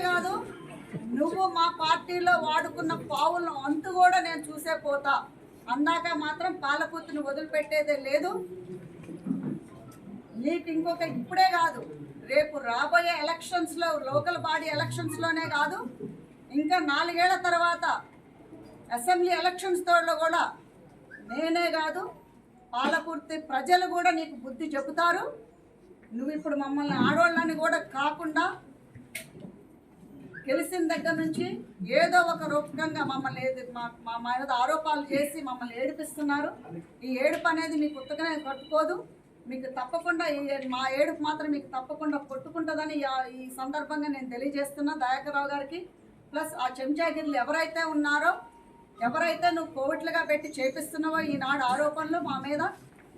కాదు, నువ్వు మా పార్టీలో వాడుకున్న పావులను అంతు కూడా నేను చూసే పోతా. అందాక మాత్రం పాలకూతుని వదిలిపెట్టేదే లేదు. నీకు ఇంకొక ఇప్పుడే కాదు, రేపు రాబోయే ఎలక్షన్స్లో, లోకల్ బాడీ ఎలక్షన్స్లోనే కాదు, ఇంకా 4 ఏళ్ల తర్వాత అసెంబ్లీ ఎలక్షన్స్ తోడలో కూడా నేనే కాదు, పాలకుర్తి ప్రజలు కూడా నీకు బుద్ధి చెబుతారు. నువ్వు ఇప్పుడు మమ్మల్ని ఆడవాళ్ళని కూడా కాకుండా గెలిచిన దగ్గర నుంచి ఏదో ఒక రూపకంగా మమ్మల్ని మా మీద ఆరోపణలు చేసి మమ్మల్ని ఏడిపిస్తున్నారు. ఈ ఏడుపు అనేది మీకు ఉత్తగానే కొట్టుకోదు. మీకు తప్పకుండా మా ఏడుపు మాత్రం మీకు తప్పకుండా కొట్టుకుంటుందని ఈ సందర్భంగా నేను తెలియజేస్తున్నా దయాకర్రావు గారికి. ప్లస్ ఆ చెంచాగిరిలు ఎవరైతే ఉన్నారో, ఎవరైతే నువ్వు కోవిట్లుగా పెట్టి చేపిస్తున్నావో ఈనాడు ఆరోపణలు మా మీద,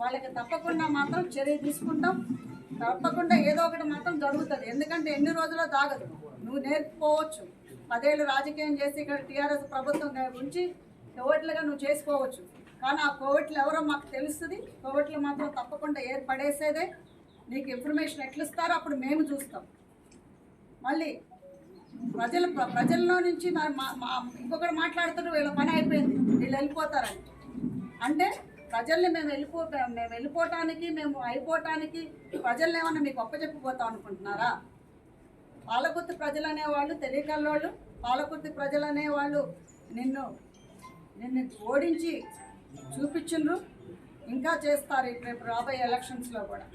వాళ్ళకి తప్పకుండా మాత్రం చర్య తీసుకుంటాం. తప్పకుండా ఏదో ఒకటి మాత్రం జరుగుతుంది. ఎందుకంటే ఎన్ని రోజుల్లో దాగదు. నువ్వు నేర్చుకోవచ్చు, 10 ఏళ్ళు రాజకీయం చేసి ఇక్కడ టీఆర్ఎస్ ప్రభుత్వం ఉంచి కోవిట్లుగా నువ్వు చేసుకోవచ్చు. కానీ ఆ కోవిట్లు ఎవరో మాకు తెలుస్తుంది. కోవిట్లు మాత్రం తప్పకుండా ఏర్పడేసేదే. నీకు ఇన్ఫర్మేషన్ ఎట్లా ఇస్తారో అప్పుడు మేము చూస్తాం. మళ్ళీ ప్రజల్లో నుంచి ఇంకొకటి మాట్లాడుతున్నారు, వీళ్ళ పని అయిపోయింది, వీళ్ళు వెళ్ళిపోతారని. అంటే ప్రజల్ని మేము వెళ్ళిపోవటానికి, మేము అయిపోవటానికి ప్రజల్ని ఏమన్నా మీకు అప్పచెప్పిపోతాం అనుకుంటున్నారా? పాలకుర్తి ప్రజలు అనేవాళ్ళు తెలియకల్లోళ్ళు. పాలకుర్తి ప్రజలు అనేవాళ్ళు నిన్ను ఓడించి చూపించిండ్రు, ఇంకా చేస్తారు రేపు రాబోయే ఎలక్షన్స్లో కూడా.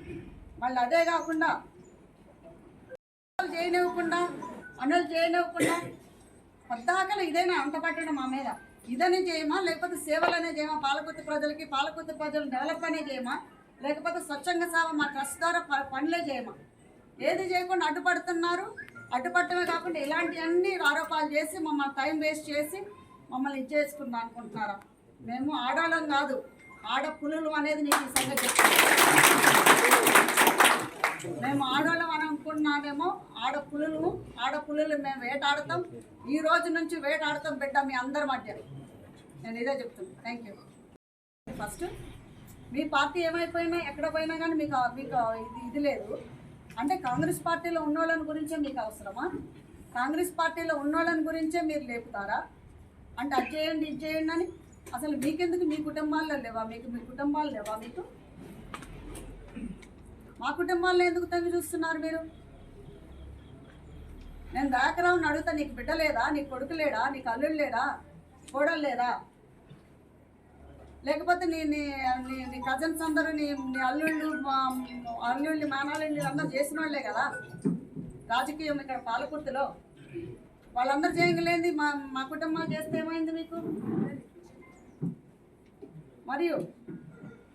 మళ్ళీ అదే కాకుండా చేయనివ్వకుండా, అమలు చేయనివ్వకుండా పద్దాకలు ఇదేనా అంత పట్టడం మా మీద? ఇదనే చేయమా, లేకపోతే సేవలనే చేయమా? పాలకుర్తి ప్రజలకి, పాలకుర్తి ప్రజలు డెవలప్ అనే చేయమా, లేకపోతే స్వచ్ఛంద సేవ మా ట్రస్ట్ ద్వారా పనులే చేయమా? ఏది చేయకుండా అడ్డుపడుతున్నారు. అడ్డుపట్టమే కాకుండా ఇలాంటివన్నీ ఆరోపణలు చేసి మమ్మల్ని టైం వేస్ట్ చేసి మమ్మల్ని ఇచ్చేసుకుందాం అనుకుంటున్నారా? మేము ఆడవాళ్ళం కాదు, ఆడపులులు అనేది నీకు ఈ సంగతి చెప్తాను. మేము ఆడవాళ్ళం అని అనుకుంటున్నామేమో, ఆడపులులు మేము వేటాడతాం. ఈ రోజు నుంచి వేటాడతాం బిడ్డ మీ అందరి మధ్య. నేను ఇదే చెప్తున్నాను. Thank you. ఫస్ట్ మీ పార్టీ ఏమైపోయినా ఎక్కడ పోయినా కానీ మీకు ఇది లేదు అంటే కాంగ్రెస్ పార్టీలో ఉన్నోళ్ళని గురించే మీకు అవసరమా? కాంగ్రెస్ పార్టీలో ఉన్నోళ్ళని గురించే మీరు లేపుతారా? అంటే అది చేయండి, ఇది చేయండి అని. అసలు మీకెందుకు? మీ కుటుంబాల్లో లేవా? మీ కుటుంబాలు లేవా మీకు? మా కుటుంబాల్లో ఎందుకు తగ్గి చూస్తున్నారు మీరు? నేను దయాకర్రావుని అడుగుతా, నీకు బిడ్డ లేదా? నీకు కొడుకు లేడా? నీకు అల్లుడు లేడా? కోడలు లేదా? లేకపోతే నీ కజన్స్ అందరూ నీ అల్లుళ్ళు, మానాళ్ళు అందరూ చేసిన వాళ్ళే కదా రాజకీయం ఇక్కడ పాలకుర్తిలో. వాళ్ళందరూ చేయగలేంది మా కుటుంబాలు చేస్తే ఏమైంది మీకు? మరియు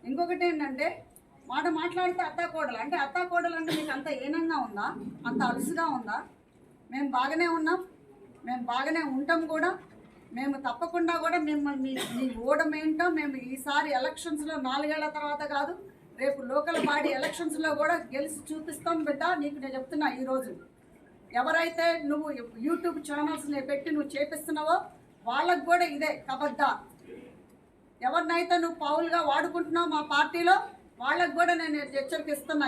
ఇంకొకటి ఏంటంటే మాట్లాడితే అత్తాకోడలు అంటే, అత్తాకోడలు అంటే మీకు అంత హీనంగా ఉందా? అంత అలుసుగా ఉందా? మేము బాగానే ఉన్నాం, మేము బాగానే ఉంటాం కూడా. మేము తప్పకుండా కూడా మిమ్మల్ని మీ ఓడమేంటో మేము ఈసారి ఎలక్షన్స్లో 4 ఏళ్ల తర్వాత కాదు, రేపు లోకల్ బాడీ ఎలక్షన్స్లో కూడా గెలిచి చూపిస్తాం బిడ్డ. నీకు నేను చెప్తున్నా, ఈరోజు ఎవరైతే నువ్వు యూట్యూబ్ ఛానల్స్ని పెట్టి నువ్వు చేపిస్తున్నావో వాళ్ళకు కూడా ఇదే కబద్దా. ఎవరినైతే నువ్వు పావులుగా వాడుకుంటున్నావు మా పార్టీలో, వాళ్ళకు కూడా నేను హెచ్చరికిస్తున్నా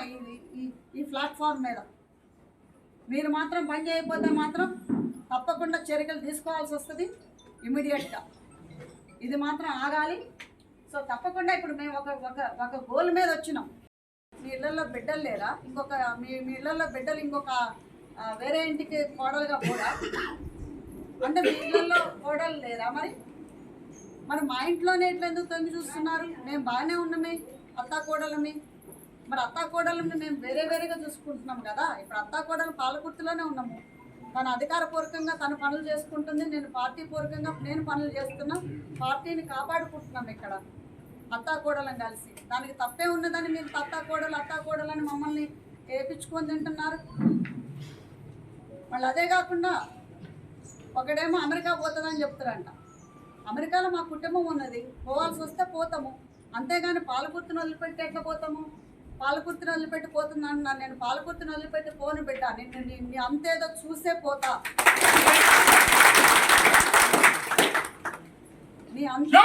ఈ ప్లాట్ఫామ్ మీద. మీరు మాత్రం పని చేయకపోతే మాత్రం తప్పకుండా చర్యలు తీసుకోవాల్సి వస్తుంది ఇమీడియట్గా. ఇది మాత్రం ఆగాలి. సో తప్పకుండా ఇప్పుడు మేము ఒక గోల్ మీద వచ్చినాం. మీ ఇళ్లలో బిడ్డలు లేరా? మీ ఇళ్లలో బిడ్డలు ఇంకొక వేరే ఇంటికి కోడలుగా పోరా? అంటే మీ ఇళ్లలో కోడలు లేరా? మరి మా ఇంట్లోనే ఎట్లా ఎందుకు తొంగి చూస్తున్నారు? మేము బాగానే ఉన్నామే అత్తాకోడలమి. మరి అత్తాకోడలని మేము వేరేగా చూసుకుంటున్నాం కదా. ఇప్పుడు అత్తాకోడలు పాలకుర్తిలోనే ఉన్నాము. తన అధికారపూర్వకంగా తన పనులు చేసుకుంటుంది, నేను పార్టీ పూర్వకంగా నేను పనులు చేస్తున్నా. పార్టీని కాపాడుకుంటున్నాం ఇక్కడ అత్తాకోడలను కలిసి. దానికి తప్పే ఉన్నదని మీరు అత్తాకోడలని మమ్మల్ని ఏపించుకొని తింటున్నారు. మళ్ళీ అదే కాకుండా ఒకడేమో అమెరికా పోతుందని చెప్తారంట. అమెరికాలో మా కుటుంబం ఉన్నది, పోవాల్సి వస్తే పోతాము. అంతేగాని పాలకుర్తిని వదిలిపెట్టి ఎట్లా పోతాము? పాలకుర్తిని వదిలిపెట్టి పోతున్నాను. నేను పాలకుర్తిని వదిలిపెట్టి పోను బిడ్డ. నీ అంతేదో చూసే పోతా. నీ అంతే